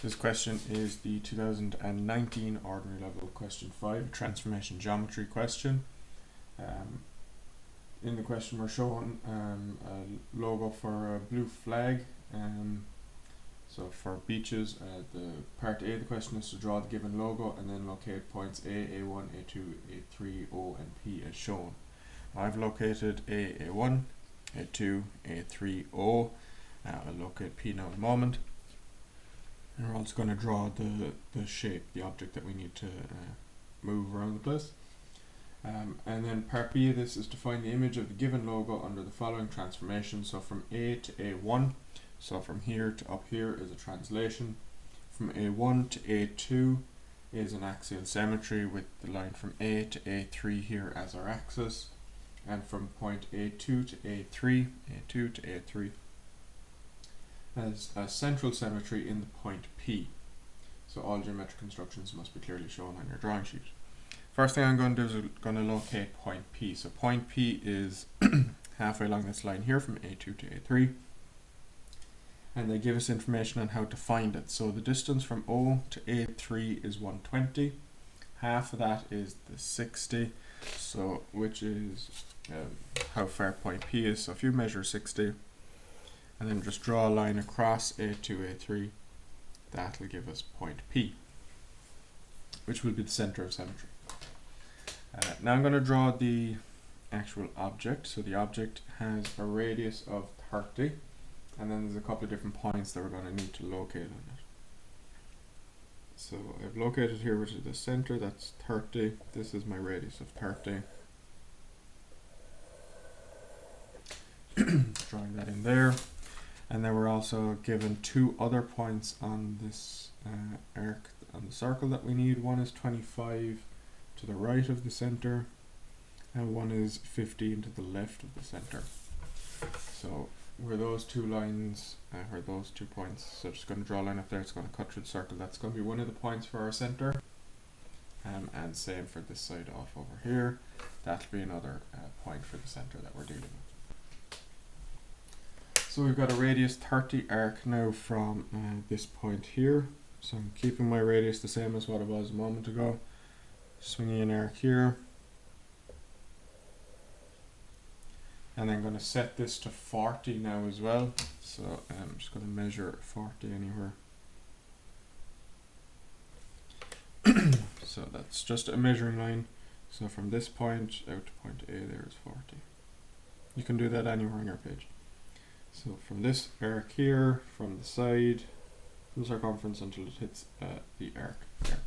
This question is the 2019 Ordinary Level Question 5, Transformation Geometry question. In the question we're shown a logo for a blue flag. So for beaches, the part A of the question is to draw the given logo and then locate points A, A1, A2, A3, O and P as shown. I've located A, A1, A2, A3, O. I'll locate P now in a moment. And we're also going to draw the shape, the object that we need to move around the place. And then part B of this is to find the image of the given logo under the following transformation. So from A to A1, so from here to up here is a translation. From A1 to A2 is an axial symmetry with the line from A to A3 here as our axis. And from point A2 to A3, A2 to A3 as a central symmetry in the point P. So all geometric constructions must be clearly shown on your drawing sheet. First thing I'm going to do is I'm going to locate point P. So point P is halfway along this line here from A2 to A3. And they give us information on how to find it. So the distance from O to A3 is 120. Half of that is the 60. So which is how far point P is. So if you measure 60 and then just draw a line across A2, A3, that'll give us point P, which will be the center of symmetry. Now I'm going to draw the actual object. So the object has a radius of 30, and then there's a couple of different points that we're going to need to locate on it. So I've located here, which is the center, that's 30. This is my radius of 30. Drawing that in there. And then we're also given two other points on this arc on the circle that we need. One is 25 to the right of the center, and one is 15 to the left of the center. So where those two lines, or those 2 points, so just going to draw a line up there, it's going to cut through the circle. That's going to be one of the points for our center. And same for this side off over here. That'll be another point for the center that we're dealing with. So we've got a radius 30 arc now from this point here. So I'm keeping my radius the same as what it was a moment ago. Swinging an arc here. And I'm going to set this to 40 now as well. So I'm just going to measure 40 anywhere. So that's just a measuring line. So from this point out to point A there is 40. You can do that anywhere on your page. So from this arc here, from the side, from the circumference until it hits the arc there.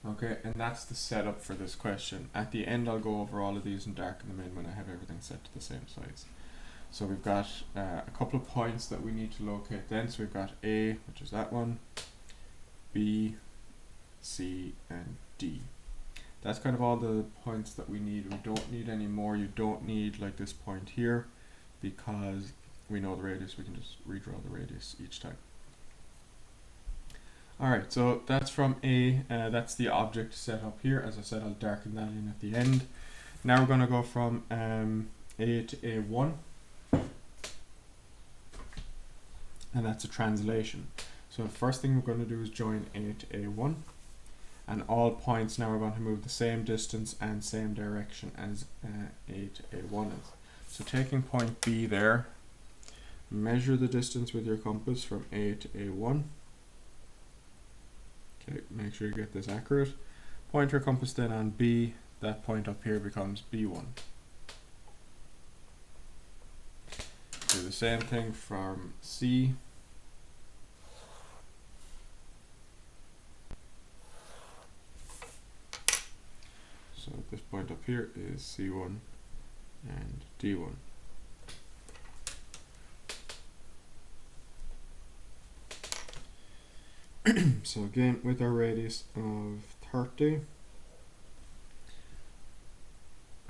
Okay, and that's the setup for this question. At the end I'll go over all of these and darken them in when I have everything set to the same size. So we've got a couple of points that we need to locate then. So we've got A, which is that one, B, C, and D. That's kind of all the points that we need. We don't need any more. You don't need like this point here, because we know the radius. We can just redraw the radius each time. Alright, so that's from A, that's the object set up here. As I said, I'll darken that in at the end. Now we're going to go from A to A1, and that's a translation. So the first thing we're going to do is join A to A1, and all points now are going to move the same distance and same direction as A to A1 is. So taking point B there, measure the distance with your compass from A to A1. Okay, make sure you get this accurate. Point your compass then on B, that point up here becomes B1. Do the same thing from C. So this point up here is C1 and D1. So again, with our radius of 30,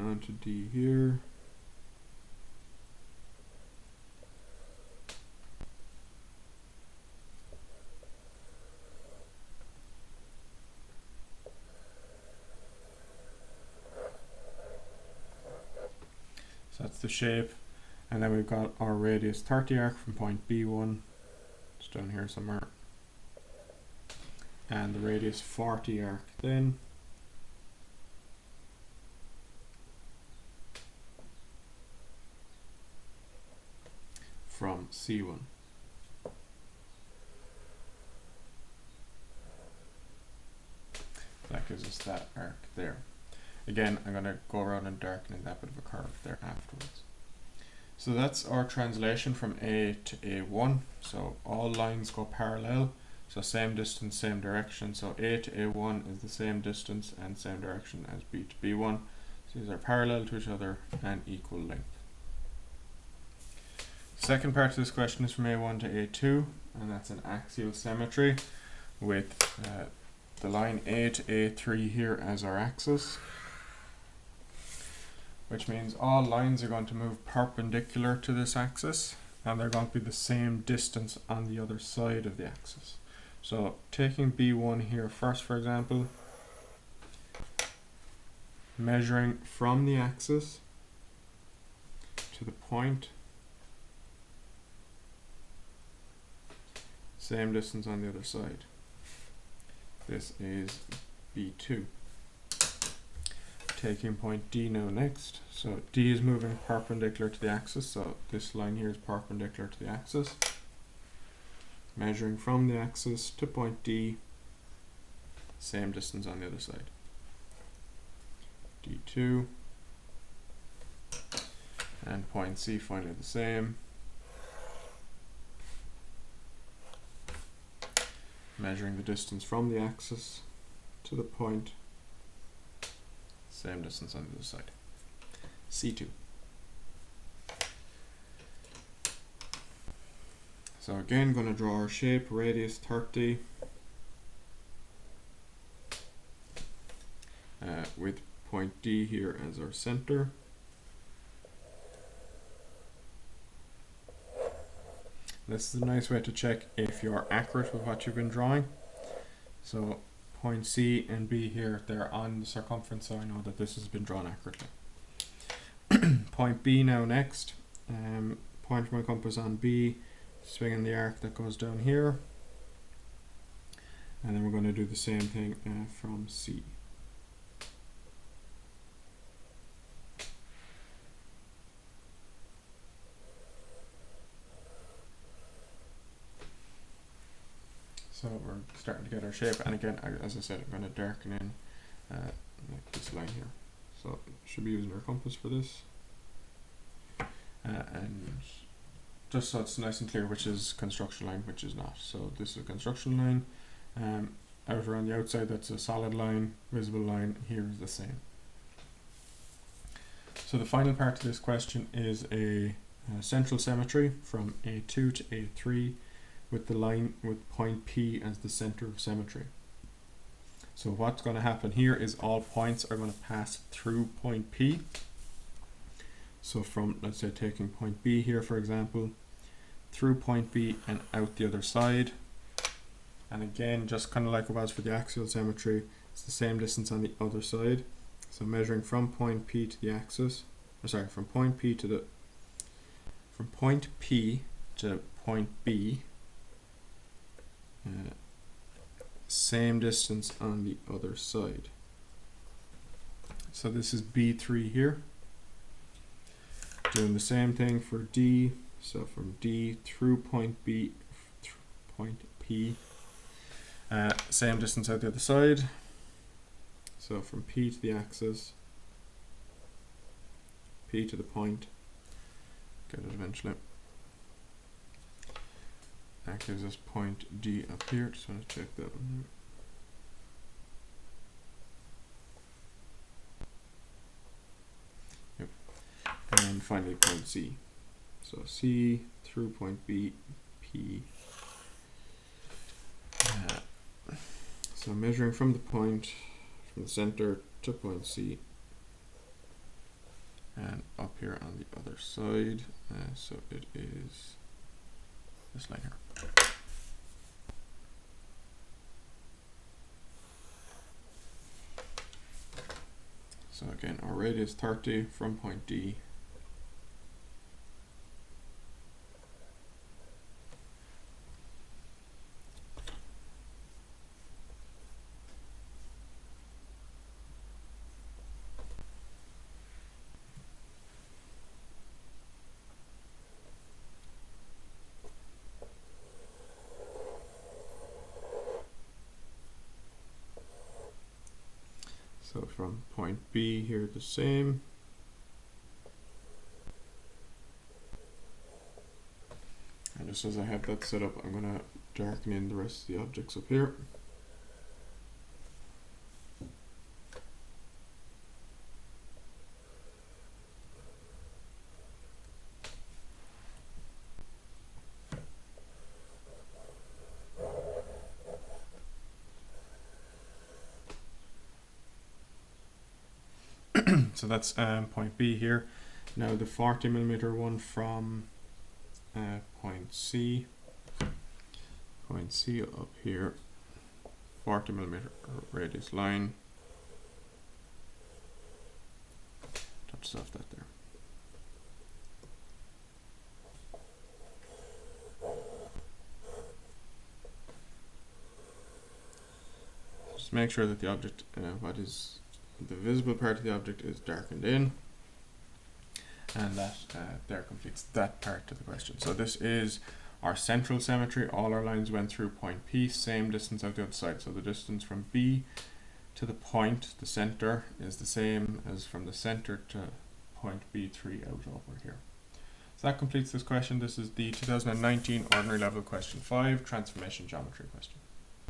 onto D here. So that's the shape, and then we've got our radius 30 arc from point B1 just down here somewhere, and the radius 40 arc then from C1. That gives us that arc there. Again, I'm going to go around and darkening that bit of a curve there afterwards. So that's our translation from A to A1. So all lines go parallel, so same distance, same direction. So A to A1 is the same distance and same direction as B to B1. So these are parallel to each other and equal length. Second part of this question is from A1 to A2, and that's an axial symmetry with the line A to A3 here as our axis, which means all lines are going to move perpendicular to this axis, and they're going to be the same distance on the other side of the axis. So taking B1 here first, for example, measuring from the axis to the point, same distance on the other side. This is B2. Taking point D now next. So D is moving perpendicular to the axis, so this line here is perpendicular to the axis. Measuring from the axis to point D, same distance on the other side. D2. And point C finally the same. Measuring the distance from the axis to the point, same distance on the other side. C2. So again, going to draw our shape, radius 30, with point D here as our center. This is a nice way to check if you're accurate with what you've been drawing. So point C and B here, they're on the circumference, so I know that this has been drawn accurately. Point B now next. Point my compass on B, swinging the arc that goes down here. And then we're going to do the same thing from C. So we're starting to get our shape, and again, as I said, I'm going to darken in like this line here. So should be using our compass for this, and just so it's nice and clear which is construction line, which is not. So this is a construction line. Out around the outside, that's a solid line. Visible line here is the same. So the final part of this question is a central symmetry from A2 to A3, with the line with point P as the center of symmetry. So what's going to happen here is all points are going to pass through point P. So from, let's say, taking point B here, for example, through point B and out the other side. And again, just kind of like it was for the axial symmetry, it's the same distance on the other side. So measuring from point P to the axis, from point P to point B, same distance on the other side. So this is B3 here. Doing the same thing for D. So from D through point B, through point P, same distance out the other side. So from P to the axis, P to the point, get it eventually. That gives us point D up here. Just want to check that one out. Yep. And then finally point C. So C through point B, P. So measuring from the point, from the center to point C, and up here on the other side. So it is this line here. So again, our radius 30 from point D. So from point B here the same. And just as I have that set up, I'm going to darken in the rest of the objects up here. So that's point B here. Now the 40mm one from point C up here, 40mm radius line, touches off that there. Just make sure that the object, what is the visible part of the object, is darkened in, and that there completes that part of the question. So this is our central symmetry. All our lines went through point P, same distance out the other side. So the distance from B to the point, the center, is the same as from the center to point B3 out over here. So that completes this question. This is the 2019 Ordinary Level Question 5, Transformation Geometry question.